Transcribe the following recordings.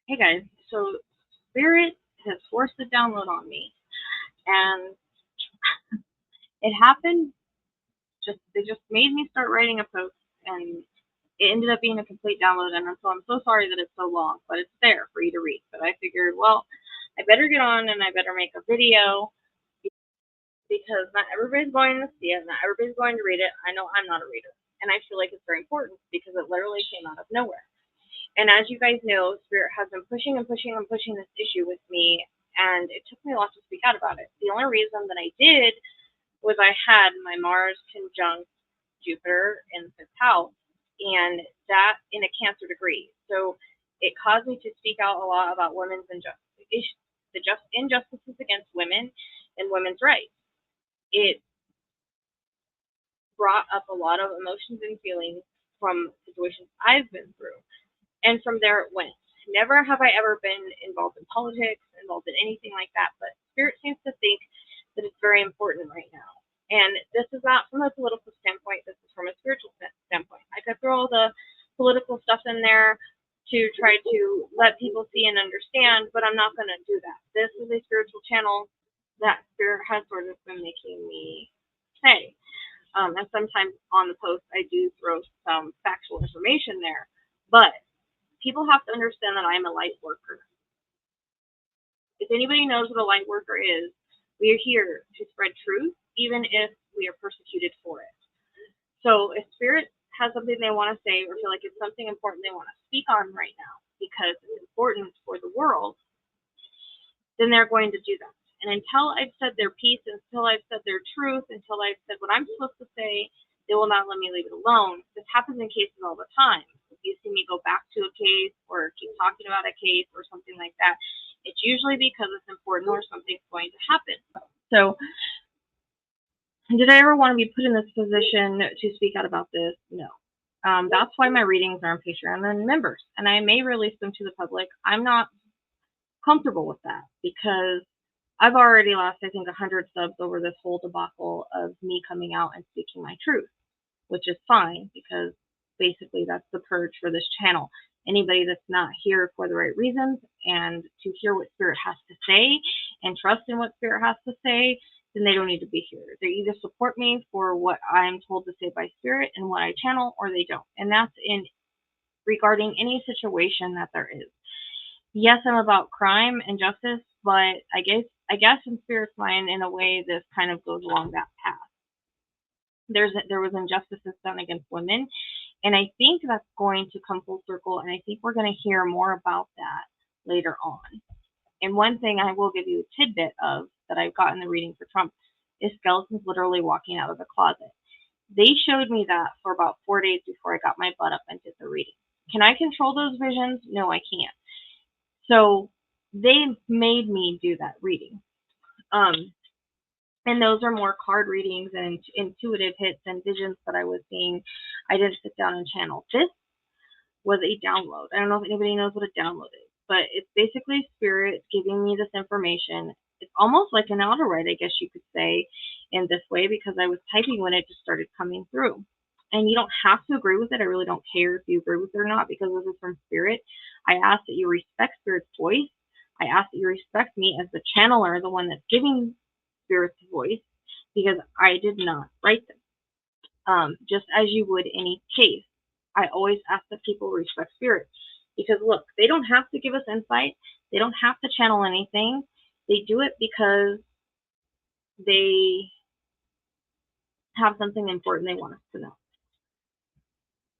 Hey guys, so Spirit has forced a download on me, and it happened they just made me start writing a post, and it ended up being a complete download, and so I'm so sorry that it's so long, but it's there for you to read. But I figured, well, I better get on and I better make a video because not everybody's going to see it, not everybody's going to read it. I know I'm not a reader, and I feel like it's very important because it literally came out of nowhere. And as you guys know, Spirit has been pushing and pushing and pushing this issue with me, and it took me a lot to speak out about it. The only reason that I did was I had my Mars conjunct Jupiter in the fifth house, and that in a Cancer degree. So it caused me to speak out a lot about women's injustice, the injustices against women and women's rights. It brought up a lot of emotions and feelings from situations I've been through. And from there it went. Never have I ever been involved in politics, involved in anything like that, but Spirit seems to think that it's very important right now. And this is not from a political standpoint, this is from a spiritual standpoint. I could throw all the political stuff in there to try to let people see and understand, but I'm not going to do that. This is a spiritual channel that Spirit has sort of been making me say. And sometimes on the post I do throw some factual information there, but people have to understand that I'm a light worker. If anybody knows what a light worker is, we are here to spread truth, even if we are persecuted for it. So if Spirit has something they want to say or feel like it's something important they want to speak on right now because it's important for the world, then they're going to do that. And until I've said their piece, until I've said their truth, until I've said what I'm supposed to say, they will not let me leave it alone. This happens in cases all the time. If you see me go back to a case or keep talking about a case or something like that, it's usually because it's important or something's going to happen. So, did I ever want to be put in this position to speak out about this? No. That's why my readings are on Pateron and members, and I may release them to the public. I'm not comfortable with that because I've already lost, I think, 100 subs over this whole debacle of me coming out and speaking my truth, which is fine because basically that's the purge for this channel. Anybody that's not here for the right reasons and to hear what Spirit has to say and trust in what Spirit has to say, then they don't need to be here. They either support me for what I'm told to say by Spirit and what I channel, or they don't. And that's in regarding any situation that there is. Yes, I'm about crime and justice, but I guess in Spirit's mind, in a way, this kind of goes along that path. There was injustices done against women, and I think that's going to come full circle, and I think we're going to hear more about that later on. And one thing I will give you a tidbit of that I've got in the reading for Trump is skeletons literally walking out of the closet. They showed me that for about 4 days before I got my butt up and did the reading. Can I control those visions? No, I can't. So they made me do that reading. And those are more card readings and intuitive hits and visions that I was seeing. I didn't sit down and channel. This was a download. I don't know if anybody knows what a download is, but it's basically Spirit giving me this information. It's almost like an Autowrite, I guess you could say, in this way, because I was typing when it just started coming through. And you don't have to agree with it. I really don't care if you agree with it or not, because this is from Spirit. I ask that you respect Spirit's voice. I ask that you respect me as the channeler, the one that's giving Spirit's voice, because I did not write them. Just as you would any case. I always ask that people respect Spirit, because look, they don't have to give us insight. They don't have to channel anything. They do it because they have something important they want us to know.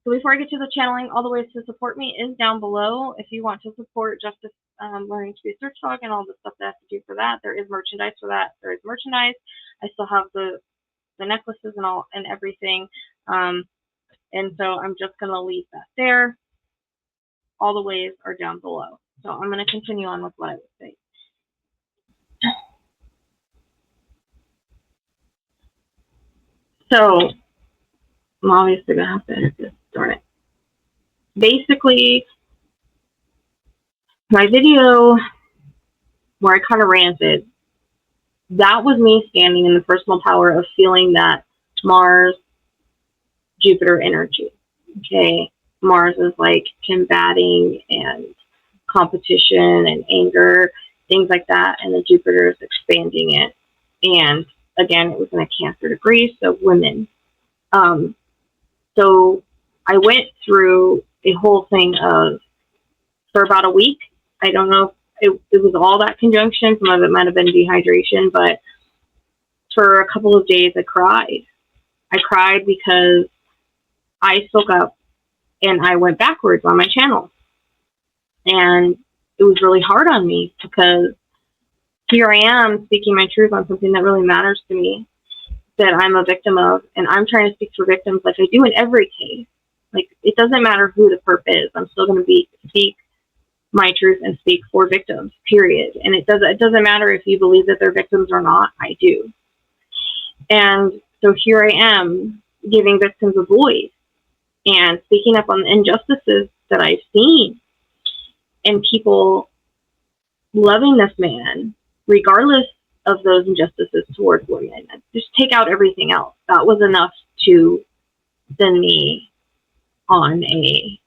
So before I get to the channeling, all the ways to support me is down below. If you want to support Justice Learning to be a Search Dog and all the stuff that I have to do for that, there is merchandise for that. There is merchandise. I still have the necklaces and all and everything. And so I'm just going to leave that there. All the ways are down below. So I'm going to continue on with what I was saying. So I'm obviously going to have to hit this. Darn it. Basically, my video where I kind of ranted, that was me standing in the personal power of feeling that Mars, Jupiter energy. Okay. Mars is like combating and competition and anger, things like that, and then Jupiter is expanding it. And again, it was in a Cancer degree, so women. So I went through a whole thing of, for about a week, I don't know if it was all that conjunction, some of it might have been dehydration, but for a couple of days I cried. I cried because I spoke up and I went backwards on my channel. And it was really hard on me because here I am speaking my truth on something that really matters to me, that I'm a victim of, and I'm trying to speak for victims like I do in every case. Like, it doesn't matter who the perp is. I'm still going to speak my truth and speak for victims, period. And it doesn't matter if you believe that they're victims or not. I do. And so here I am giving victims a voice and speaking up on the injustices that I've seen, and people loving this man regardless of those injustices towards women. Just take out everything else. That was enough to send me on a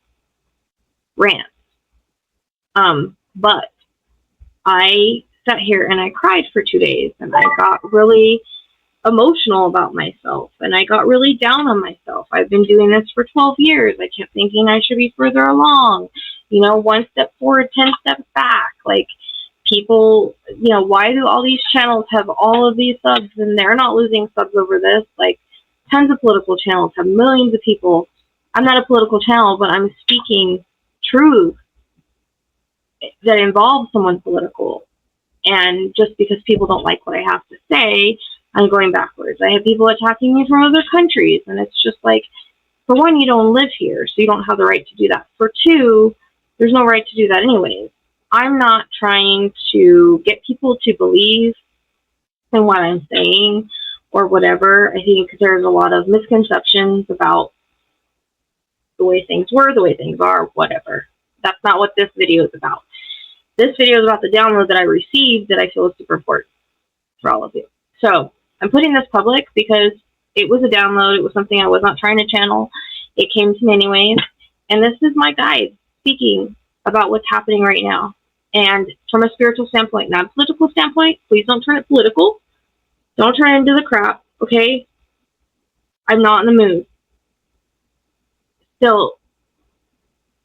rant. But I sat here and I cried for 2 days, and I got really emotional about myself, and I got really down on myself. I've been doing this for 12 years. I kept thinking I should be further along, one step forward, 10 steps back. Like, people, why do all these channels have all of these subs and they're not losing subs over this? Like, tons of political channels have millions of people. I'm not a political channel, but I'm speaking truth that involves someone political. And just because people don't like what I have to say, I'm going backwards. I have people attacking me from other countries, and it's just like, for one, you don't live here, so you don't have the right to do that. For two, there's no right to do that anyways. I'm not trying to get people to believe in what I'm saying or whatever. I think there's a lot of misconceptions about the way things were, the way things are, whatever. That's not what this video is about. This video is about the download that I received that I feel is super important for all of you. So I'm putting this public because it was a download. It was something I was not trying to channel. It came to me anyways. And this is my guide speaking about what's happening right now. And from a spiritual standpoint, not a political standpoint, please don't turn it political. Don't turn it into the crap, okay? I'm not in the mood. Still,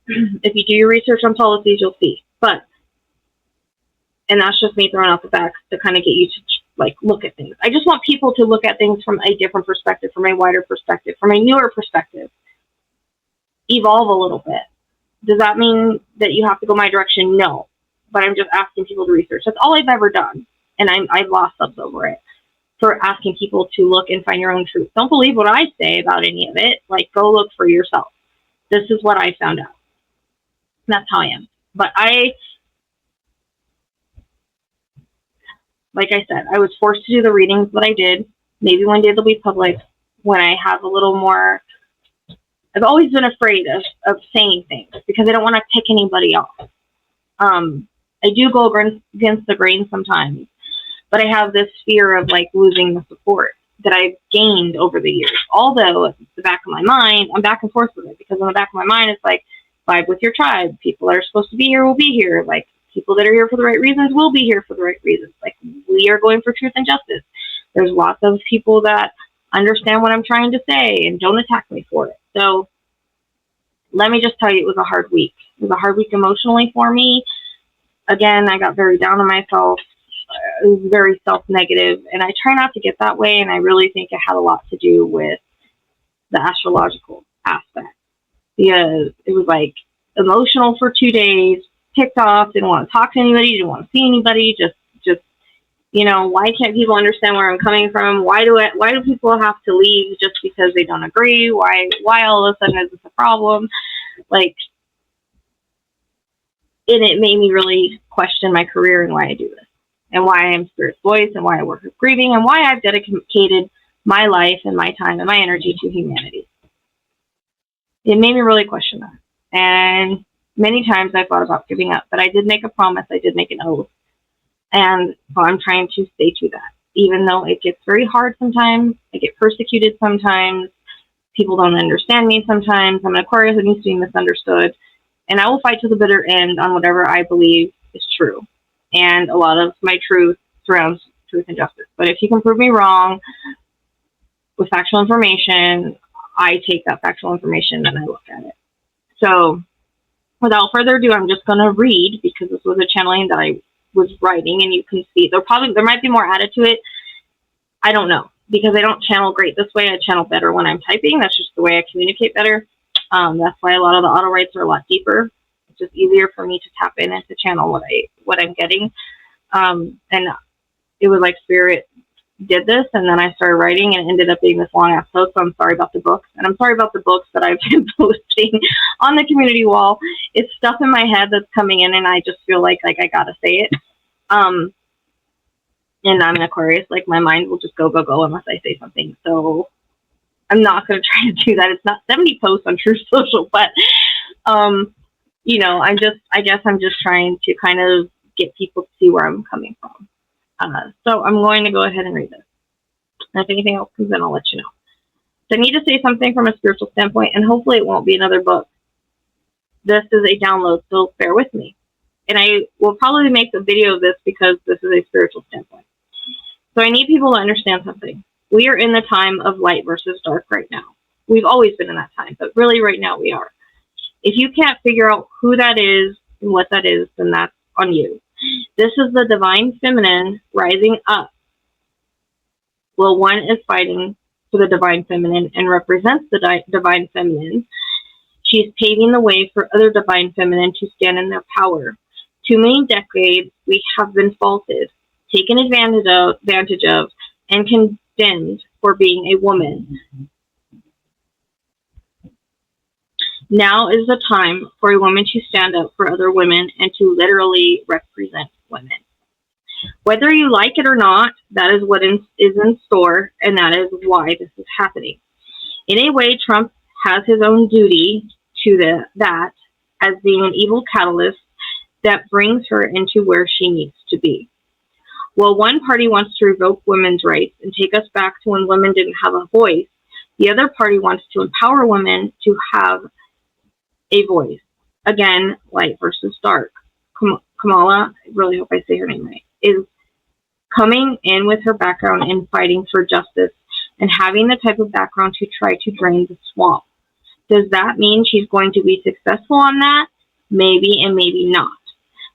if you do your research on policies, you'll see. And that's just me throwing out the facts to kind of get you to, look at things. I just want people to look at things from a different perspective, from a wider perspective, from a newer perspective. Evolve a little bit. Does that mean that you have to go my direction? No. But I'm just asking people to research. That's all I've ever done. And I've lost subs over it, for asking people to look and find your own truth. Don't believe what I say about any of it. Go look for yourself. This is what I found out. That's how I am. But like I said, I was forced to do the readings that I did. Maybe one day they'll be public when I have a little more. I've always been afraid of saying things because I don't want to tick anybody off. I do go against the grain sometimes, but I have this fear of losing the support that I've gained over the years. Although at the back of my mind, I'm back and forth with it, because in the back of my mind, it's vibe with your tribe. People that are supposed to be here will be here. People that are here for the right reasons will be here for the right reasons. We are going for truth and justice. There's lots of people that understand what I'm trying to say and don't attack me for it. So let me just tell you, it was a hard week. It was a hard week emotionally for me. Again, I got very down on myself. It was very self-negative, and I try not to get that way, and I really think it had a lot to do with the astrological aspect, because it was emotional for 2 days, ticked off, didn't want to talk to anybody, didn't want to see anybody, just why can't people understand where I'm coming from? Why do people have to leave just because they don't agree? Why all of a sudden is this a problem? And it made me really question my career and why I do this, and why I am Spirit's voice, and why I work with grieving, and why I've dedicated my life and my time and my energy to humanity. It made me really question that. And many times I thought about giving up, but I did make a promise. I did make an oath. And so I'm trying to stay to that. Even though it gets very hard sometimes, I get persecuted sometimes, people don't understand me sometimes. I'm an Aquarius that needs to be misunderstood. And I will fight to the bitter end on whatever I believe is true. And a lot of my truth surrounds truth and justice. But if you can prove me wrong with factual information, I take that factual information and I look at it. So without further ado, I'm just going to read, because this was a channeling that I was writing, and you can see there might be more added to it. I don't know, because I don't channel great this way. I channel better when I'm typing. That's just the way I communicate better. That's why a lot of the Autowrites are a lot deeper. It's just easier for me to tap in and to channel what I'm getting. And it was like Spirit did this, and then I started writing, and it ended up being this long ass post. So I'm sorry about the books, and I'm sorry about the books that I've been posting on the community wall. It's stuff in my head that's coming in, and I just feel like I gotta say it. And I'm an Aquarius, like my mind will just go unless I say something. So I'm not gonna try to do that. It's not 70 posts on True Social, but you know, I guess I'm just trying to kind of get people to see where I'm coming from. So I'm going to go ahead and read this. And if anything else comes in, I'll let you know. So I need to say something from a spiritual standpoint, and hopefully it won't be another book. This is a download, so bear with me. And I will probably make a video of this because this is a spiritual standpoint. So I need people to understand something. We are in the time of light versus dark right now. We've always been in that time, but really right now we are. If you can't figure out who that is and what that is, then that's on you. This is the divine feminine rising up. Well, one is fighting for the divine feminine and represents the divine feminine. She's paving the way for other divine feminine to stand in their power. Too many decades we have been faulted, taken advantage of, and condemned for being a woman. Now is the time for a woman to stand up for other women and to literally represent women. Whether you like it or not, that is what is in store, and that is why this is happening. In a way, Trump has his own duty to that as being an evil catalyst that brings her into where she needs to be. Well, one party wants to revoke women's rights and take us back to when women didn't have a voice. The other party wants to empower women to have a voice. Again, light versus dark. Kamala, I really hope I say her name right, is coming in with her background in fighting for justice and having the type of background to try to drain the swamp. Does that mean she's going to be successful on that? Maybe and maybe not.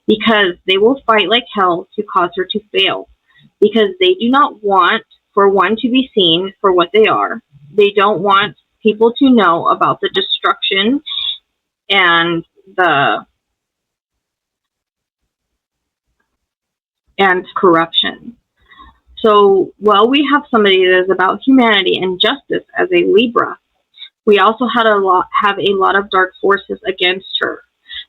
Because they will fight like hell to cause her to fail. Because they do not want for one to be seen for what they are. They don't want people to know about the destruction and corruption. So while we have somebody that is about humanity and justice as a Libra, we also have a lot of dark forces against her.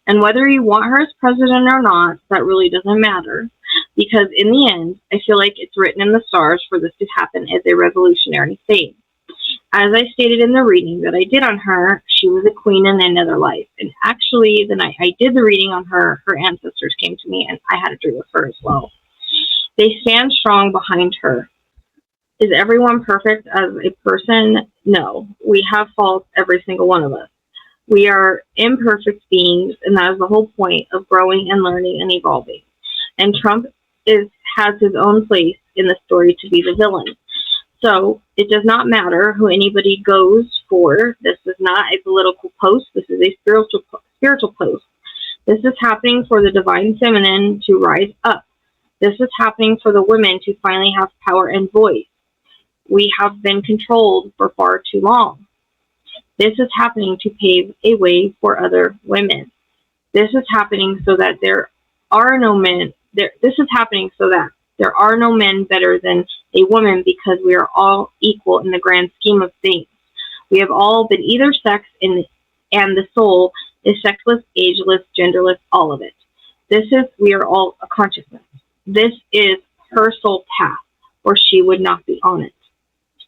And whether you want her as president or not, that really doesn't matter. Because in the end, I feel like it's written in the stars for this to happen as a revolutionary thing. As I stated in the reading that I did on her, she was a queen in another life. And actually, the night I did the reading on her, her ancestors came to me and I had a dream with her as well. They stand strong behind her. Is everyone perfect as a person? No. We have faults, every single one of us. We are imperfect beings, and that is the whole point of growing and learning and evolving. And Trump has his own place in the story to be the villain. So it does not matter who anybody goes for. This is not a political post. This is a spiritual post. This is happening for the divine feminine to rise up. This is happening for the women to finally have power and voice. We have been controlled for far too long. This is happening to pave a way for other women. This is happening so that there are no men. This is happening so that there are no men better than a woman, because we are all equal in the grand scheme of things. We have all been either sex, and the soul is sexless, ageless, genderless, all of it. We are all a consciousness. This is her soul path, or she would not be on it.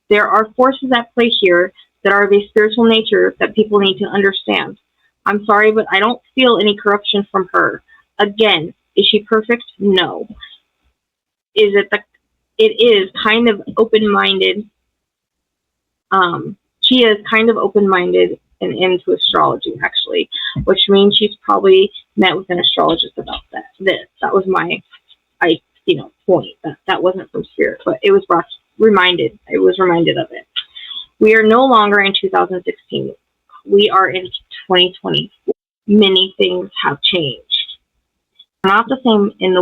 There are forces at play here that are of a spiritual nature that people need to understand. I'm sorry, but I don't feel any corruption from her. Again, is she perfect? No. It is kind of open-minded. She is kind of open-minded an M to astrology, actually, which means she's probably met with an astrologist about that was my point. That wasn't from Spirit, but it was reminded of it. We are no longer in 2016. We are in 2020. Many things have changed. Not the same in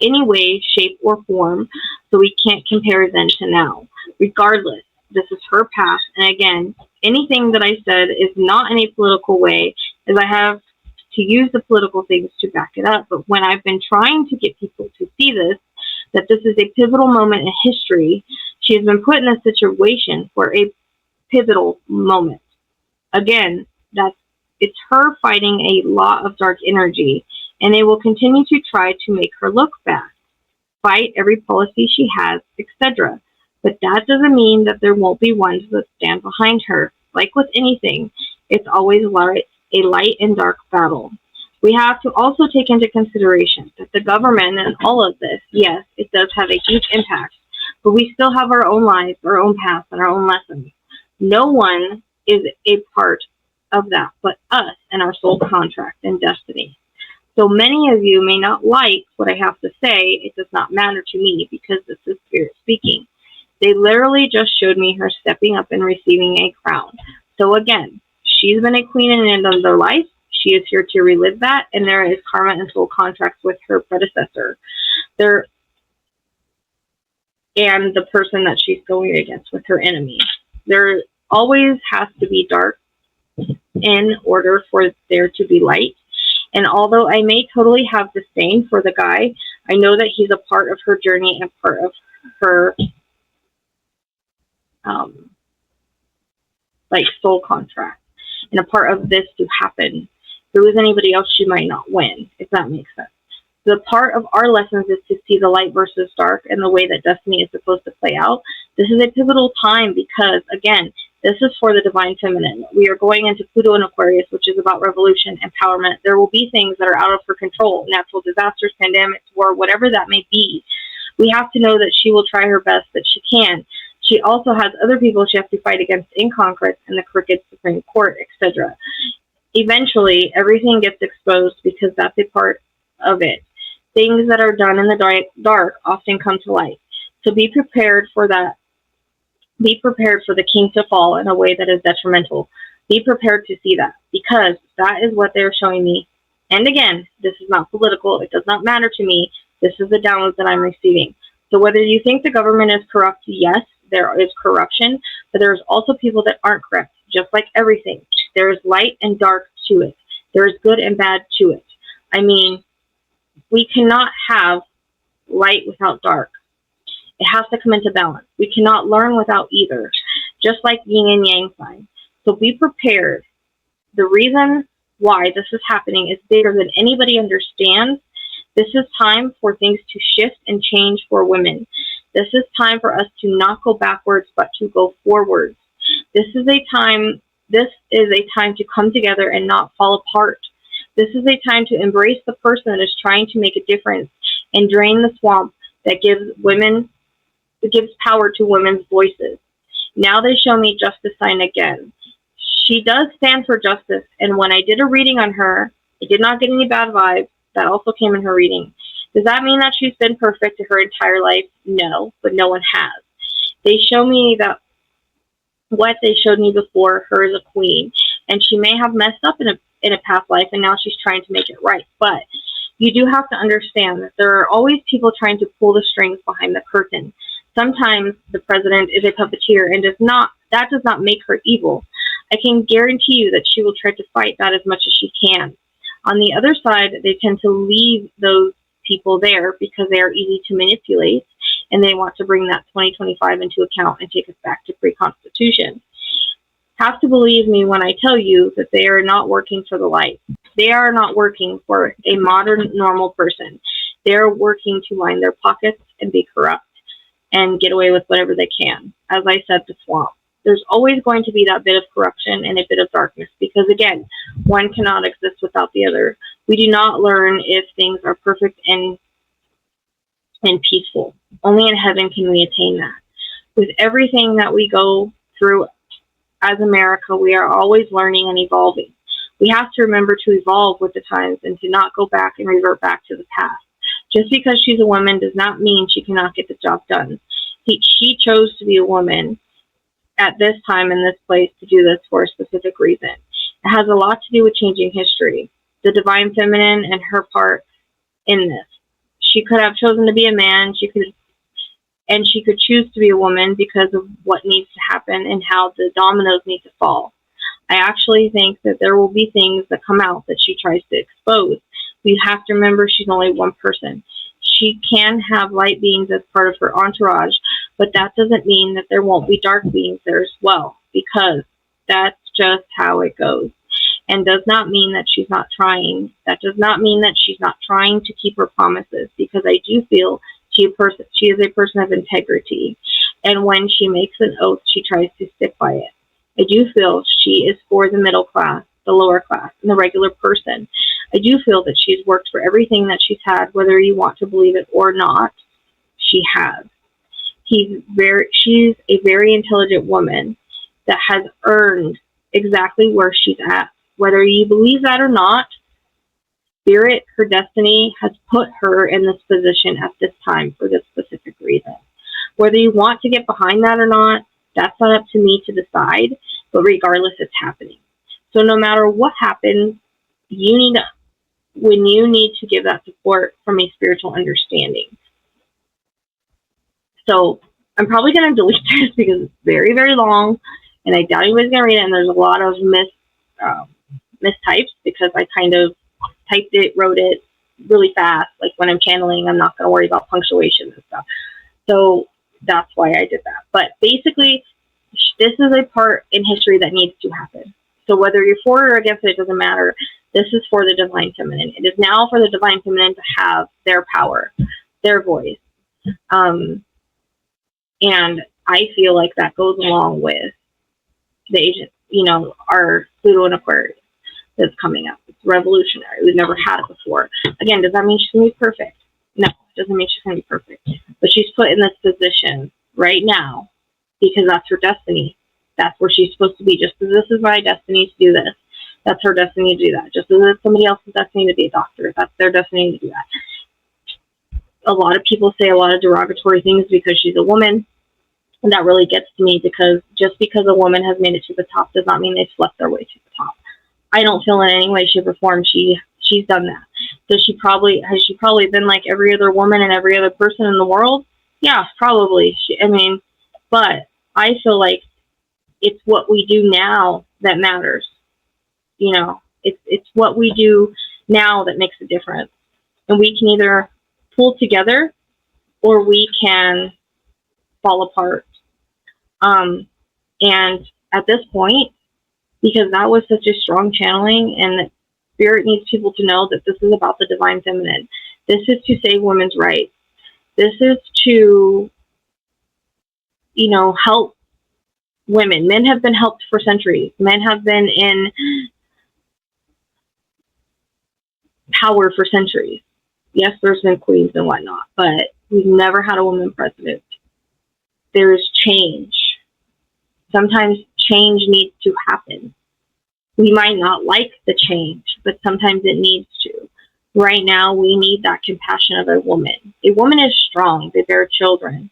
any way, shape, or form, so we can't compare then to now. Regardless, this is her path, and again, anything that I said is not in a political way, as I have to use the political things to back it up, but when I've been trying to get people to see that this is a pivotal moment in history, she has been put in a situation for a pivotal moment. Again, it's her fighting a lot of dark energy, and they will continue to try to make her look bad, fight every policy she has, etc. But that doesn't mean that there won't be ones that stand behind her. Like with anything, it's always a light and dark battle. We have to also take into consideration that the government and all of this, yes, it does have a huge impact, but we still have our own lives, our own paths, and our own lessons. No one is a part of that but us and our soul contract and destiny. So many of you may not like what I have to say. It does not matter to me because this is Spirit speaking. They literally just showed me her stepping up and receiving a crown. So again, she's been a queen in another life. She is here to relive that, and there is karma and soul contracts with her predecessor. And the person that she's going against with her enemy. There always has to be dark in order for there to be light. And although I may totally have disdain for the guy, I know that he's a part of her journey and part of her soul contract and a part of this to happen. If it was anybody else, she might not win, if that makes sense. The part of our lessons is to see the light versus dark and the way that destiny is supposed to play out. This is a pivotal time because, again, this is for the divine feminine. We are going into Pluto and Aquarius, which is about revolution, empowerment. There will be things that are out of her control, natural disasters, pandemics, war, whatever that may be. We have to know that she will try her best, that she can. She also has other people she has to fight against in Congress and the crooked Supreme Court, etc. Eventually, everything gets exposed because that's a part of it. Things that are done in the dark often come to light. So be prepared for that. Be prepared for the king to fall in a way that is detrimental. Be prepared to see that because that is what they're showing me. And again, this is not political. It does not matter to me. This is the downloads that I'm receiving. So whether you think the government is corrupt, yes, there is corruption, but there's also people that aren't corrupt, just like everything. There is light and dark to it. There is good and bad to it. I mean, we cannot have light without dark. It has to come into balance. We cannot learn without either, just like yin and yang sign. So be prepared. The reason why this is happening is bigger than anybody understands. This is time for things to shift and change for women. This is time for us to not go backwards, but to go forwards. This is a time to come together and not fall apart. This is a time to embrace the person that is trying to make a difference and drain the swamp that gives power to women's voices. Now they show me justice sign again. She does stand for justice, and when I did a reading on her, I did not get any bad vibes. That also came in her reading. Does that mean that she's been perfect her entire life? No, but no one has. They show me that what they showed me before, her as a queen, and she may have messed up in a past life, and now she's trying to make it right. But you do have to understand that there are always people trying to pull the strings behind the curtain. Sometimes the president is a puppeteer, and that does not make her evil. I can guarantee you that she will try to fight that as much as she can. On the other side, they tend to leave those people there because they are easy to manipulate, and they want to bring that 2025 into account and take us back to pre-Constitution. Have to believe me when I tell you that they are not working for the light. They are not working for a modern, normal person. They are working to line their pockets and be corrupt and get away with whatever they can. As I said, the swamp. There's always going to be that bit of corruption and a bit of darkness because, again, one cannot exist without the other. We do not learn if things are perfect and peaceful. Only in heaven can we attain that. With everything that we go through as America, we are always learning and evolving. We have to remember to evolve with the times and to not go back and revert back to the past. Just because she's a woman does not mean she cannot get the job done. She chose to be a woman at this time in this place to do this for a specific reason. It has a lot to do with changing history, the divine feminine and her part in this. She could have chosen to be a man. She could choose to be a woman because of what needs to happen and how the dominoes need to fall. I actually think that there will be things that come out that she tries to expose. We have to remember she's only one person. She can have light beings as part of her entourage, but that doesn't mean that there won't be dark beings there as well, because that's just how it goes. And does not mean that she's not trying. That does not mean that she's not trying to keep her promises, because I do feel she is a person of integrity. And when she makes an oath, she tries to stick by it. I do feel she is for the middle class, the lower class, and the regular person. I do feel that she's worked for everything that she's had, whether you want to believe it or not. She has. She's a very intelligent woman that has earned exactly where she's at. Whether you believe that or not, Spirit, her destiny, has put her in this position at this time for this specific reason. Whether you want to get behind that or not, that's not up to me to decide, but regardless, it's happening. So no matter what happens, when you need to give that support from a spiritual understanding. So I'm probably going to delete this because it's very, very long, and I doubt anybody's going to read it, and there's a lot of mistypes because I kind of typed it, wrote it really fast. Like when I'm channeling, I'm not going to worry about punctuation and stuff. So that's why I did that. But basically, this is a part in history that needs to happen. So whether you're for or against it, it doesn't matter. This is for the divine feminine. It is now for the divine feminine to have their power, their voice. And I feel like that goes along with the agent, our Pluto and Aquarius that's coming up. It's revolutionary. We've never had it before. Again, does that mean she's going to be perfect? No, it doesn't mean she's going to be perfect. But she's put in this position right now because that's her destiny. That's where she's supposed to be. Just as this is my destiny to do this, that's her destiny to do that. Just as it's somebody else's destiny to be a doctor, that's their destiny to do that. A lot of people say a lot of derogatory things because she's a woman, and that really gets to me because just because a woman has made it to the top does not mean they've slept their way to the top. I don't feel in any way, shape, or form she's done that. Has she probably been like every other woman and every other person in the world? Yeah, probably. But I feel like it's what we do now that matters. It's what we do now that makes a difference. And we can either pull together or we can fall apart. And at this point, because that was such a strong channeling, and Spirit needs people to know that this is about the divine feminine. This is to save women's rights. This is to, help women. Men have been helped for centuries. Men have been in power for centuries. Yes, there's been queens and whatnot, but we've never had a woman president. There's change. Sometimes change needs to happen. We might not like the change, but sometimes it needs to. Right now, we need that compassion of a woman. A woman is strong. They bear children,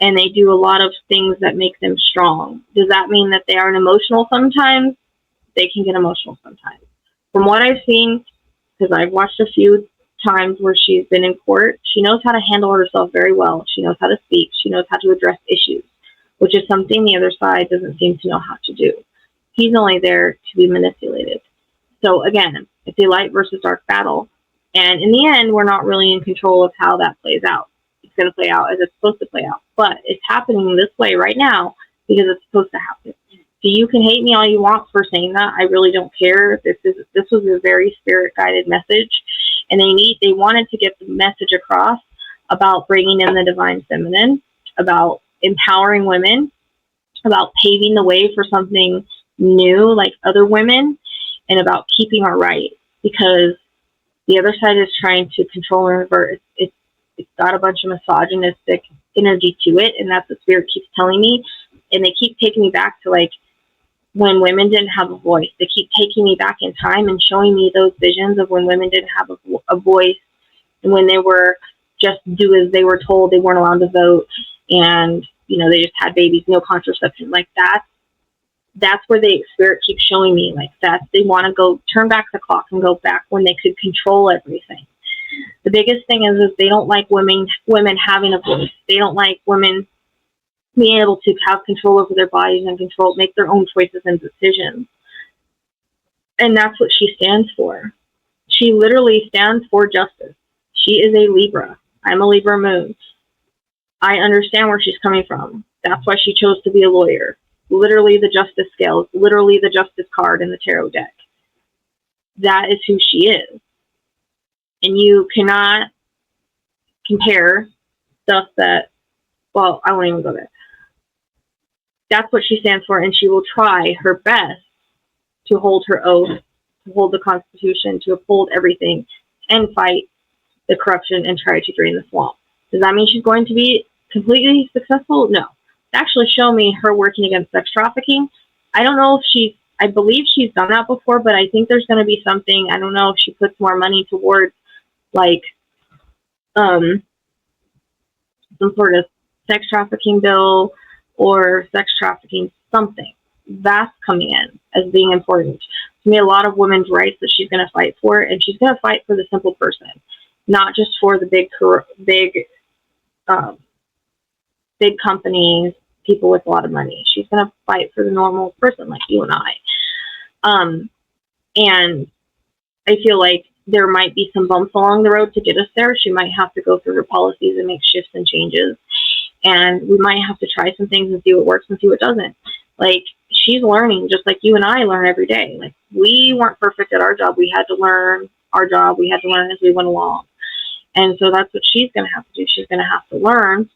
and they do a lot of things that make them strong. Does that mean that they aren't emotional sometimes? They can get emotional sometimes. From what I've seen, because I've watched a few times where she's been in court, she knows how to handle herself very well. She knows how to speak. She knows how to address issues, which is something the other side doesn't seem to know how to do. He's only there to be manipulated. So again, it's a light versus dark battle. And in the end, we're not really in control of how that plays out. It's going to play out as it's supposed to play out. But it's happening this way right now because it's supposed to happen. So you can hate me all you want for saying that. I really don't care. This was a very spirit-guided message. And they wanted to get the message across about bringing in the divine feminine, about empowering women, about paving the way for something new like other women, and about keeping our rights, because the other side is trying to control and revert. It's got a bunch of misogynistic energy to it, and that's what Spirit keeps telling me. And they keep taking me back to like when women didn't have a voice. They keep taking me back in time and showing me those visions of when women didn't have a voice, and when they were just do as they were told, they weren't allowed to vote, and they just had babies, no contraception. Like that's where the spirit keeps showing me, like, that they want to go turn back the clock and go back when they could control everything. The biggest thing is they don't like women having a voice. They don't like women being able to have control over their bodies and make their own choices and decisions. And that's what she stands for. She literally stands for justice. She is a Libra. I'm a Libra moon. I understand where she's coming from. That's why she chose to be a lawyer. Literally the justice scales, literally the justice card in the tarot deck. That is who she is. And you cannot compare stuff that, well, I won't even go there. That's what she stands for, and she will try her best to hold her oath, to hold the Constitution, to uphold everything, and fight the corruption and try to drain the swamp. Does that mean she's going to be completely successful? No. Actually show me her working against sex trafficking. I don't know if I believe she's done that before, but I think there's going to be something. I don't know if she puts more money towards, like, some sort of sex trafficking bill or sex trafficking something. That's coming in as being important. To me, a lot of women's rights that she's going to fight for, and she's going to fight for the simple person, not just for the big companies, people with a lot of money. She's going to fight for the normal person like you and I. And I feel like there might be some bumps along the road to get us there. She might have to go through her policies and make shifts and changes. And we might have to try some things and see what works and see what doesn't. Like, she's learning just like you and I learn every day. Like, we weren't perfect at our job. We had to learn our job. We had to learn as we went along. And so that's what she's going to have to do. She's going to have to learn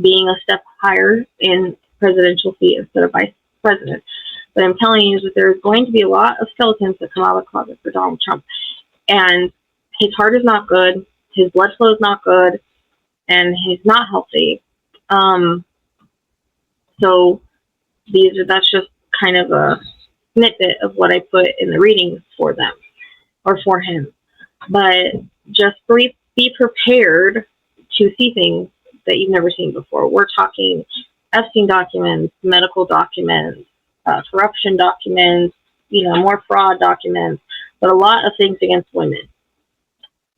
being a step higher in presidential seat instead of vice president. But I'm telling you that there's going to be a lot of skeletons that come out of the closet for Donald Trump. And his heart is not good. His blood flow is not good. And he's not healthy. So that's just kind of a snippet of what I put in the readings for them or for him. But just be prepared to see things that you've never seen before. We're talking Epstein documents, medical documents, corruption documents, more fraud documents, but a lot of things against women.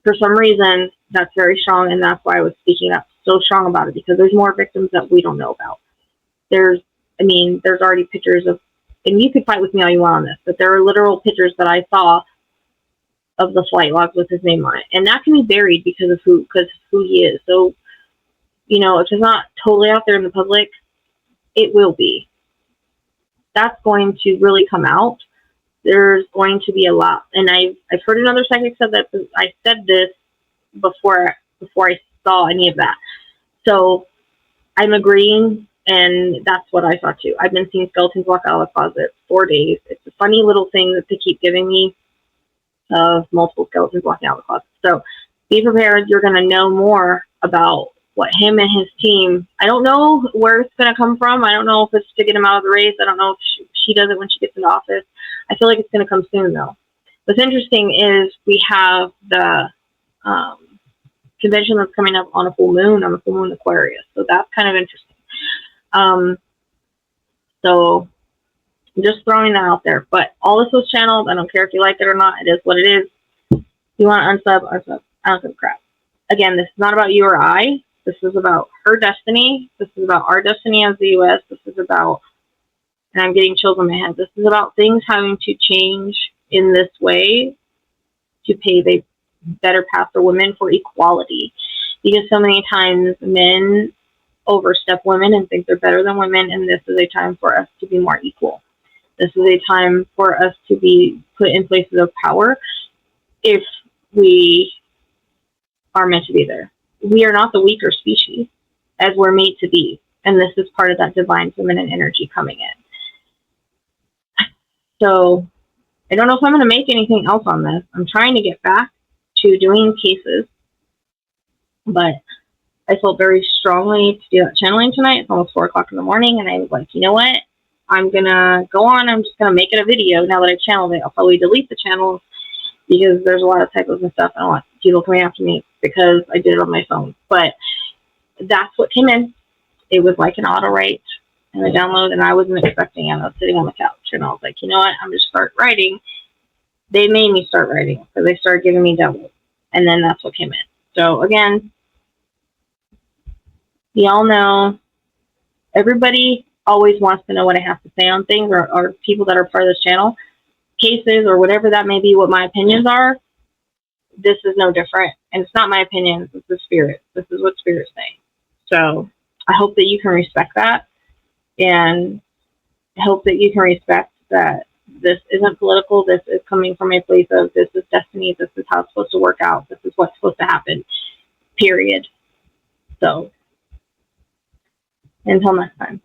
For some reason, that's very strong, and that's why I was speaking up so strong about it, because there's more victims that we don't know about. There's already pictures of, and you could fight with me all you want on this, but there are literal pictures that I saw of the flight logs with his name on it, and that can be buried because of who he is. So, if it's not totally out there in the public, it will be. That's going to really come out. There's going to be a lot, and I've heard another psychic said that. I said this before I saw any of that, so I'm agreeing, and that's what I saw too. I've been seeing skeletons walk out of the closet 4 days. It's a funny little thing that they keep giving me of multiple skeletons walking out of the closet. So be prepared. You're going to know more about what him and his team, I don't know where it's going to come from. I don't know if it's to get him out of the race. I don't know if she does it when she gets into office. I feel like it's going to come soon, though. What's interesting is we have the convention that's coming up on a full moon Aquarius. So that's kind of interesting. So I'm just throwing that out there. But all this was channeled. I don't care if you like it or not. It is what it is. If you want to unsub. I don't give a crap. Again, this is not about you or I. This is about her destiny. This is about our destiny as the U.S. This is about, and I'm getting chills in my head, this is about things having to change in this way to pave a better path for women for equality. Because so many times men overstep women and think they're better than women, and this is a time for us to be more equal. This is a time for us to be put in places of power if we are meant to be there. We are not the weaker species, as we're made to be. And this is part of that divine feminine energy coming in. So I don't know if I'm going to make anything else on this. I'm trying to get back to doing cases, but I felt very strongly to do that channeling tonight. It's almost 4 o'clock in the morning, and I was like, you know what? I'm going to go on. I'm just going to make it a video now that I've channeled it. I'll probably delete the channel because there's a lot of typos and stuff. I don't want people coming after me because I did it on my phone. But that's what came in. It was like an Autowrite and a download, and I wasn't expecting it. I was sitting on the couch, and I was like, you know what? I'm just start writing. They made me start writing because they started giving me downloads, and then that's what came in. So again, y'all know everybody always wants to know what I have to say on things, or people that are part of this channel, cases or whatever that may be, what my opinions are. This is no different, and it's not my opinion. It's the spirit. This is what spirit's saying. So I hope that you can respect that, and I hope that you can respect that this isn't political. This is coming from a place of this is destiny. This is how it's supposed to work out. This is what's supposed to happen, period. So until next time.